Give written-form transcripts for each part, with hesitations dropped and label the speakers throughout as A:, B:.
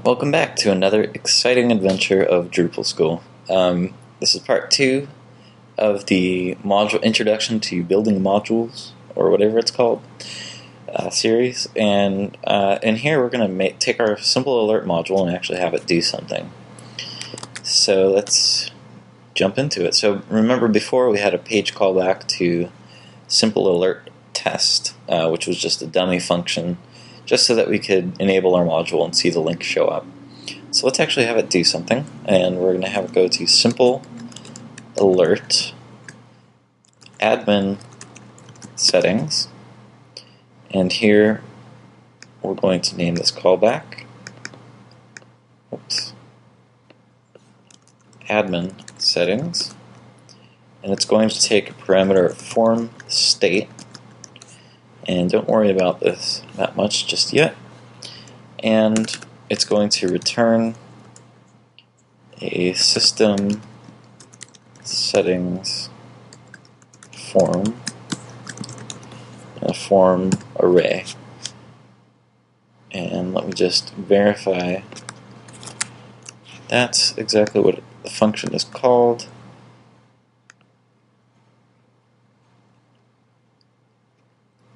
A: Welcome back to another exciting adventure of Drupal School. This is part 2 of the module Introduction to Building Modules, or whatever it's called, series. And in here we're going to take our simple alert module and actually have it do something. So let's jump into it. So remember, before we had a page callback to simple alert test, which was just a dummy function, just so that we could enable our module and see the link show up. So let's actually have it do something, and we're going to have it go to simple alert admin settings, and here we're going to name this callback admin settings, and it's going to take a parameter of form state. And don't worry about this that much just yet. And it's going to return a system settings form, a form array. And let me just verify that's exactly what the function is called.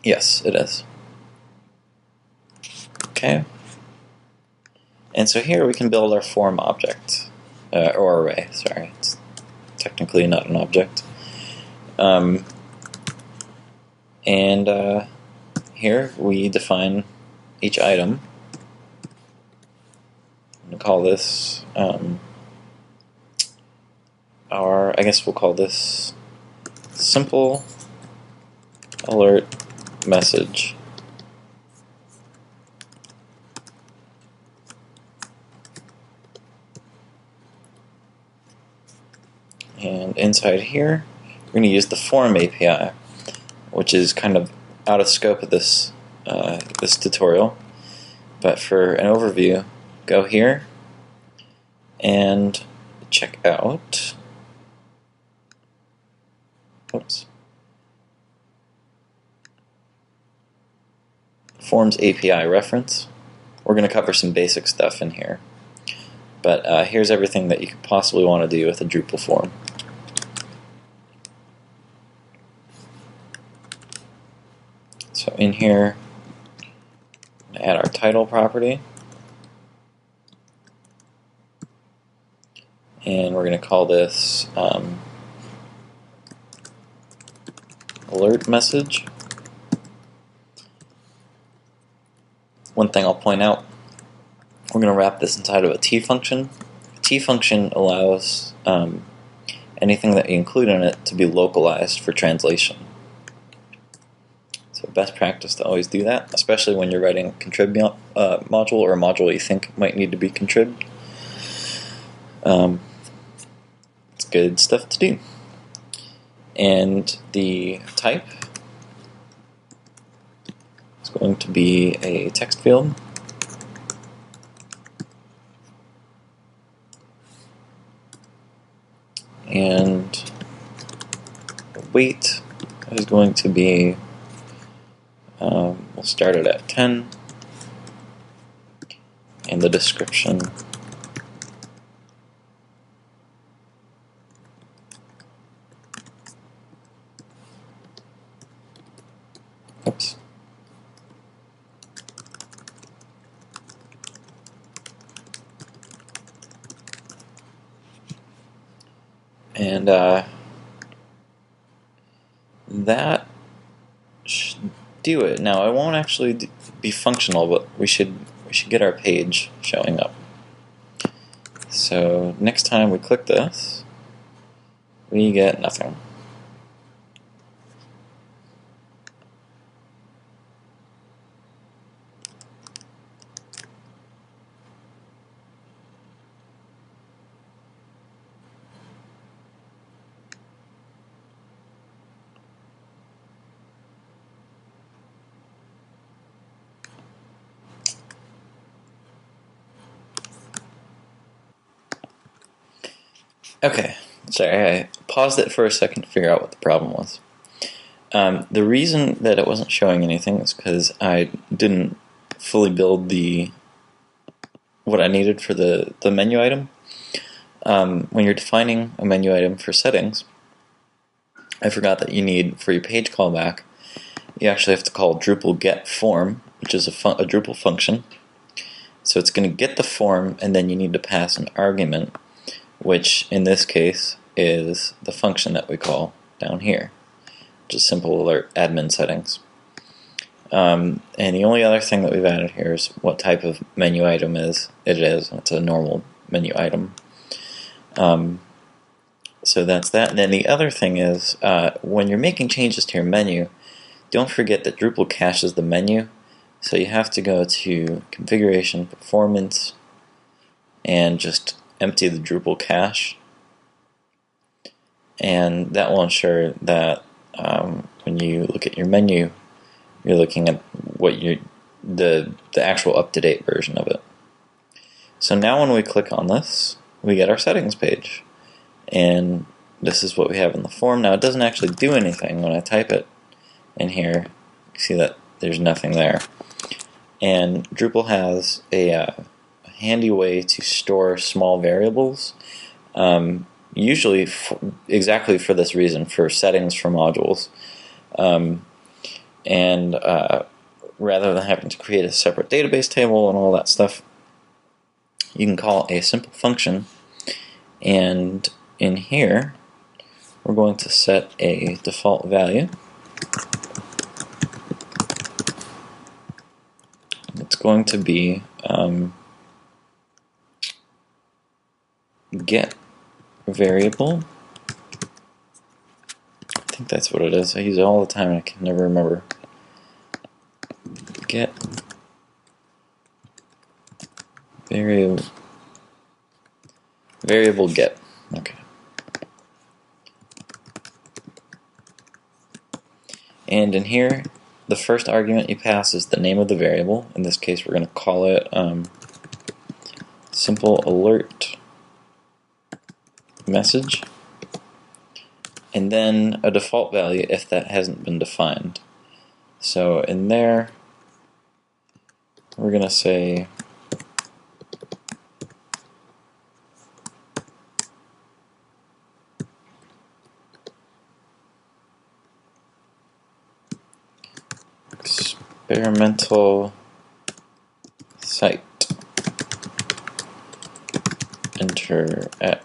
A: Yes, it is. Okay. And so here we can build our form object, or array, sorry. It's technically not an object. Here we define each item. I'm going to call this, I guess we'll call this simple alert message. And inside here, we're going to use the form API, which is kind of out of scope of this this tutorial. But for an overview, go here and check out. Oops. Forms API reference. We're going to cover some basic stuff in here, but here's everything that you could possibly want to do with a Drupal form. So in here, add our title property, and we're going to call this alert message. One thing I'll point out, we're going to wrap this inside of a T function. A T function allows anything that you include in it to be localized for translation. So best practice to always do that, especially when you're writing a contrib module or a module you think might need to be contribbed. It's good stuff to do. And the type is going to be a text field. And the weight is going to be, we'll start it at 10. And the description, oops. And that should do it. Now it won't actually be functional, but we should get our page showing up. So next time we click this, we get nothing. Okay, sorry, I paused it for a second to figure out what the problem was. The reason that it wasn't showing anything is because I didn't fully build the what I needed for the menu item. When you're defining a menu item for settings, I forgot that you need, for your page callback, you actually have to call Drupal get form, which is a Drupal function. So it's going to get the form, and then you need to pass an argument, which in this case is the function that we call down here, which is simple alert admin settings. And the only other thing that we've added here is what type of menu item it is. It's a normal menu item. So that's that. And then the other thing is, when you're making changes to your menu, don't forget that Drupal caches the menu. So you have to go to Configuration, Performance, and just empty the Drupal cache. And that will ensure that when you look at your menu, you're looking at what the actual up-to-date version of it. So now when we click on this, we get our settings page. And this is what we have in the form. Now it doesn't actually do anything when I type it in here. You see that there's nothing there. And Drupal has a handy way to store small variables, usually exactly for this reason, for settings for modules. Rather than having to create a separate database table and all that stuff, you can call a simple function, and in here we're going to set a default value. It's going to be get variable. I think that's what it is. I use it all the time and I can never remember. Get variable get. Okay. And in here, the first argument you pass is the name of the variable. In this case, we're going to call it simple alert message, and then a default value if that hasn't been defined. So in there, we're going to say experimental site. Enter at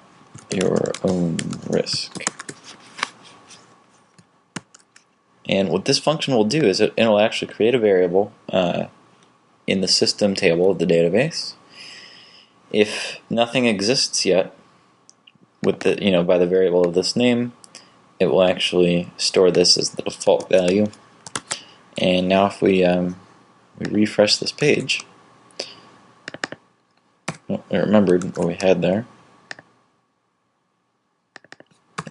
A: your own risk. And what this function will do is it'll actually create a variable in the system table of the database. If nothing exists yet with the by the variable of this name, it will actually store this as the default value. And now if we refresh this page, I remembered what we had there.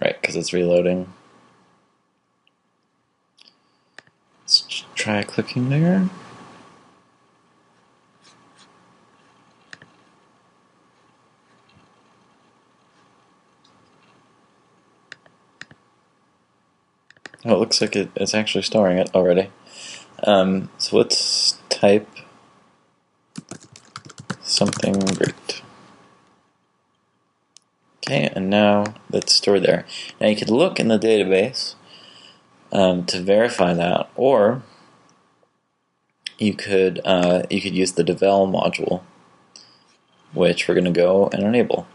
A: Right, because it's reloading. Let's try clicking there. Oh, it looks like it's actually storing it already. So let's type something great. Okay, and now that's stored there. Now you could look in the database to verify that, or you could use the devel module, which we're going to go and enable.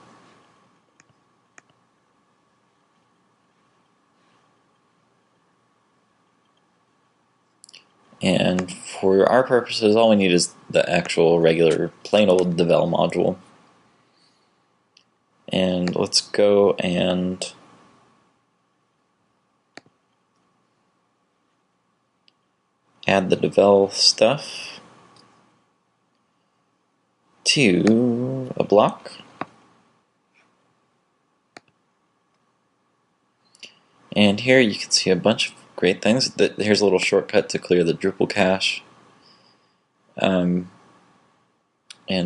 A: And for our purposes, all we need is the actual regular plain old devel module. And let's go and add the devel stuff to a block. And here you can see a bunch of great things. Here's a little shortcut to clear the Drupal cache. And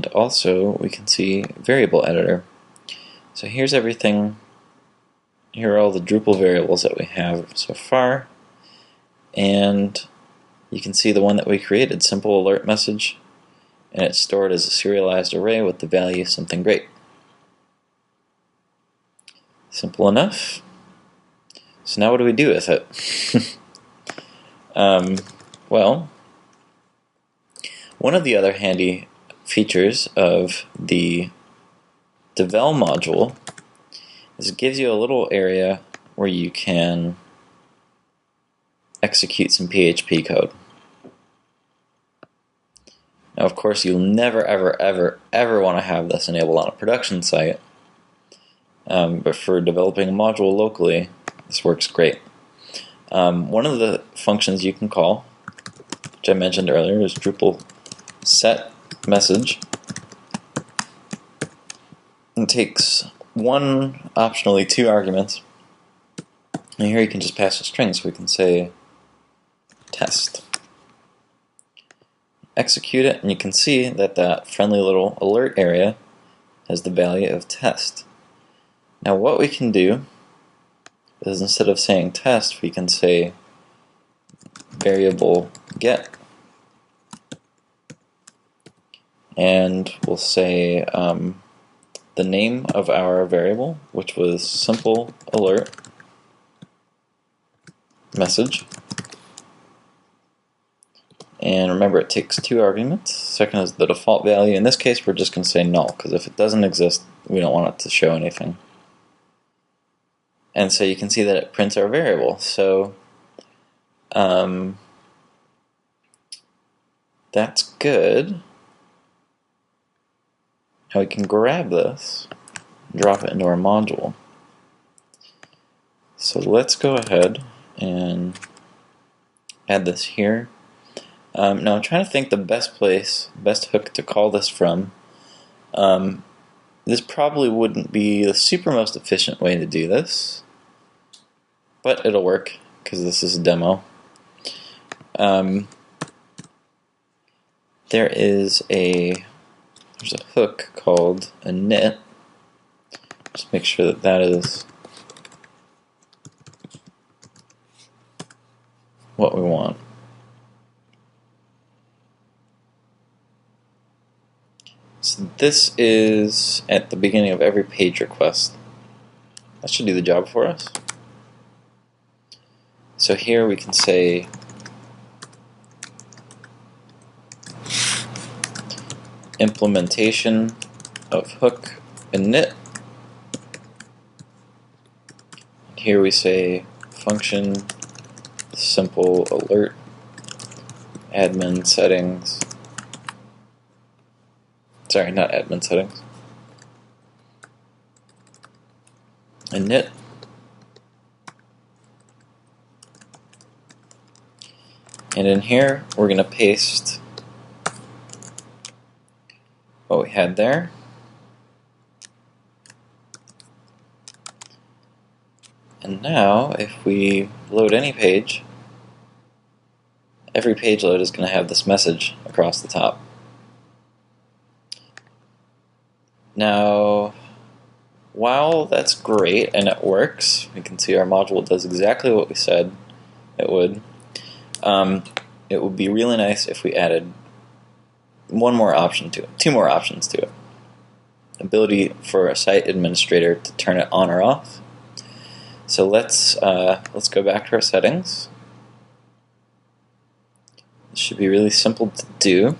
A: also we can see variable editor. So here's everything. Here are all the Drupal variables that we have so far. And you can see the one that we created, simple alert message. and it's stored as a serialized array with the value something great. Simple enough. So now what do we do with it? Well, one of the other handy features of the devel module is it gives you a little area where you can execute some PHP code. Now, of course, you'll never, ever, ever, ever want to have this enabled on a production site, but for developing a module locally, this works great. One of the functions you can call, which I mentioned earlier, is Drupal set message. It takes one, optionally two arguments, and here you can just pass a string, so we can say test. Execute it, and you can see that that friendly little alert area has the value of test. Now what we can do is, instead of saying test, we can say variable get, and we'll say the name of our variable, which was simple alert message. And remember, it takes two arguments. Second is the default value. In this case, we're just going to say null, because if it doesn't exist, we don't want it to show anything. And so you can see that it prints our variable. So that's good. Now we can grab this and drop it into our module. So let's go ahead and add this here. Now I'm trying to think the best hook to call this from. This probably wouldn't be the super most efficient way to do this, but it'll work because this is a demo. There's a hook called init. Just make sure that that is what we want. So this is at the beginning of every page request. That should do the job for us. So here we can say implementation of hook init. Here we say function simple alert admin settings. Sorry, not admin settings. Init. And in here, we're going to paste what we had there. And now, if we load any page, every page load is going to have this message across the top. Now, while that's great and it works, we can see our module does exactly what we said it would. It would be really nice if we added one more option to it, two more options to it. Ability for a site administrator to turn it on or off. So let's go back to our settings. This should be really simple to do.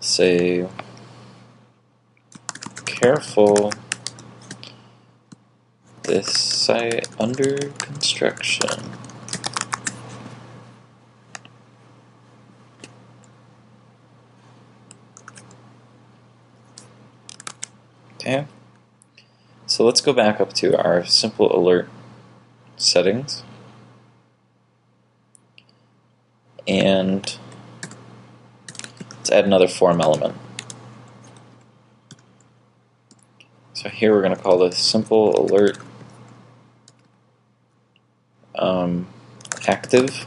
A: Say careful, this site under construction. Okay, so let's go back up to our simple alert settings, and let's add another form element. So here we're going to call this simple alert active.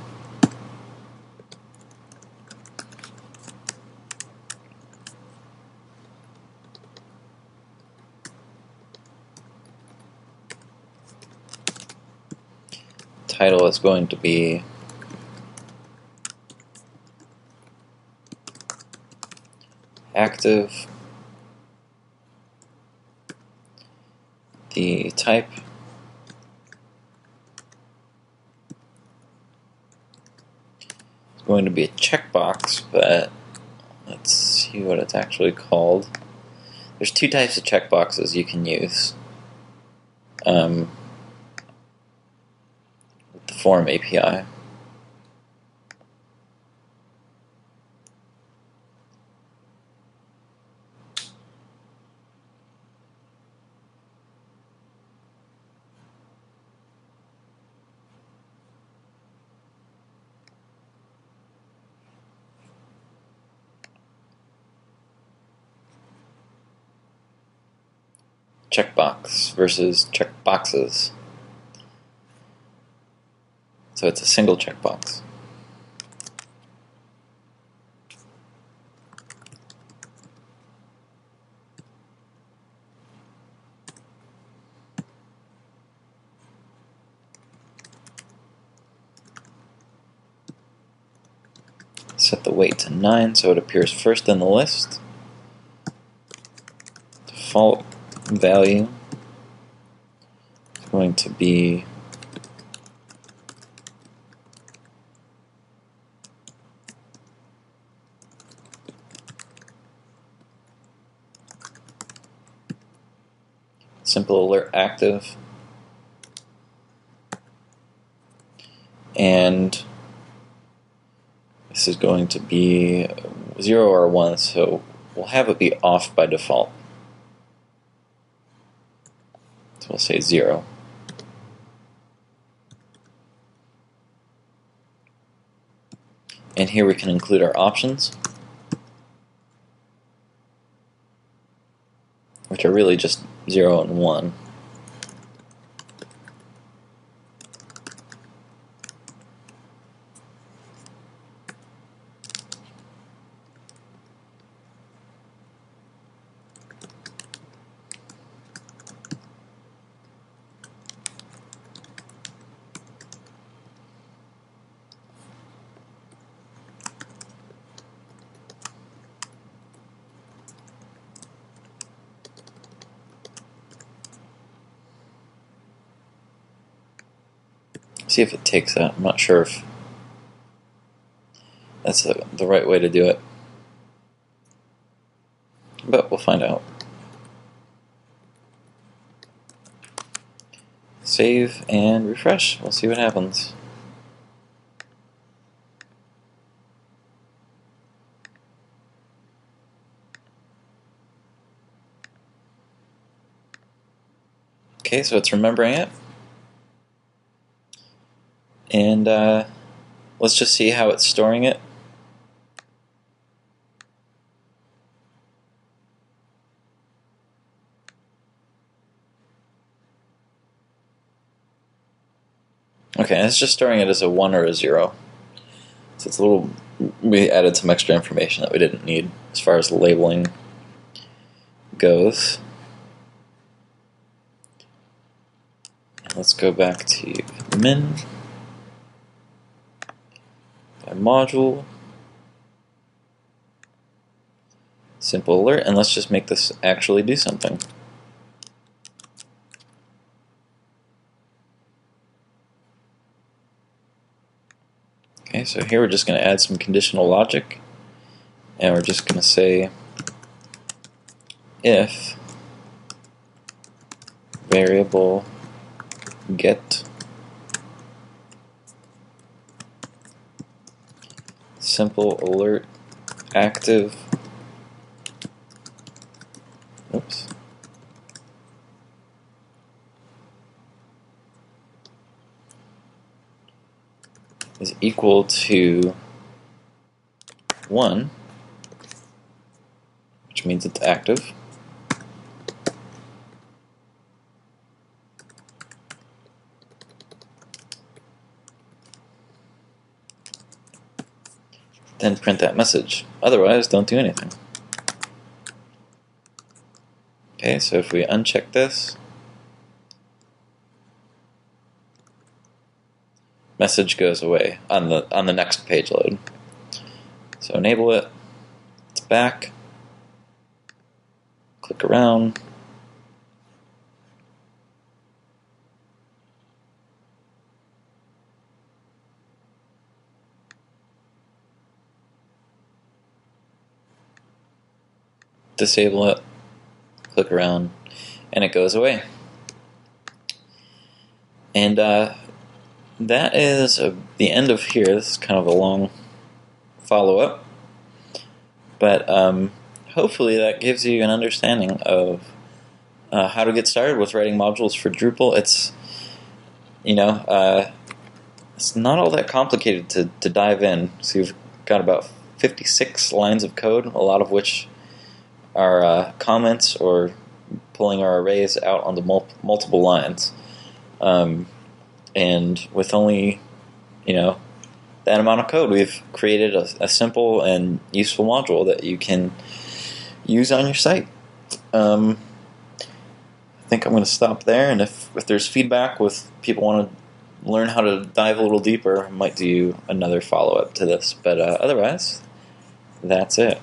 A: Title is going to be active. The type is going to be a checkbox, but let's see what it's actually called. There's two types of checkboxes you can use with the form API. Checkbox versus checkboxes. So it's a single checkbox. Set the weight to 9 so it appears first in the list. Default value is going to be simple alert active, and this is going to be 0 or 1, so we'll have it be off by default. So we'll say 0. And here we can include our options, which are really just 0 and 1. See if it takes that. I'm not sure if that's the right way to do it, but we'll find out. Save and refresh. We'll see what happens. Okay, so it's remembering it. And let's just see how it's storing it. Okay, it's just storing it as a 1 or a 0. So it's a little, we added some extra information that we didn't need as far as labeling goes. Let's go back to min by module, simple alert, and let's just make this actually do something. Okay, so here we're just going to add some conditional logic, and we're just going to say if variable get simple alert active is equal to 1, which means it's active, then print that message. Otherwise, don't do anything. Okay, so if we uncheck this, message goes away on the next page load. So enable it. It's back. click around. Disable it, click around, and it goes away. And that is the end of here. This is kind of a long follow-up, but hopefully that gives you an understanding of how to get started with writing modules for Drupal. It's it's not all that complicated to dive in. So you've got about 56 lines of code, a lot of which are comments or pulling our arrays out onto multiple lines. And with only, that amount of code, we've created a simple and useful module that you can use on your site. I think I'm going to stop there, and if there's feedback with people want to learn how to dive a little deeper, I might do another follow-up to this. But otherwise, that's it.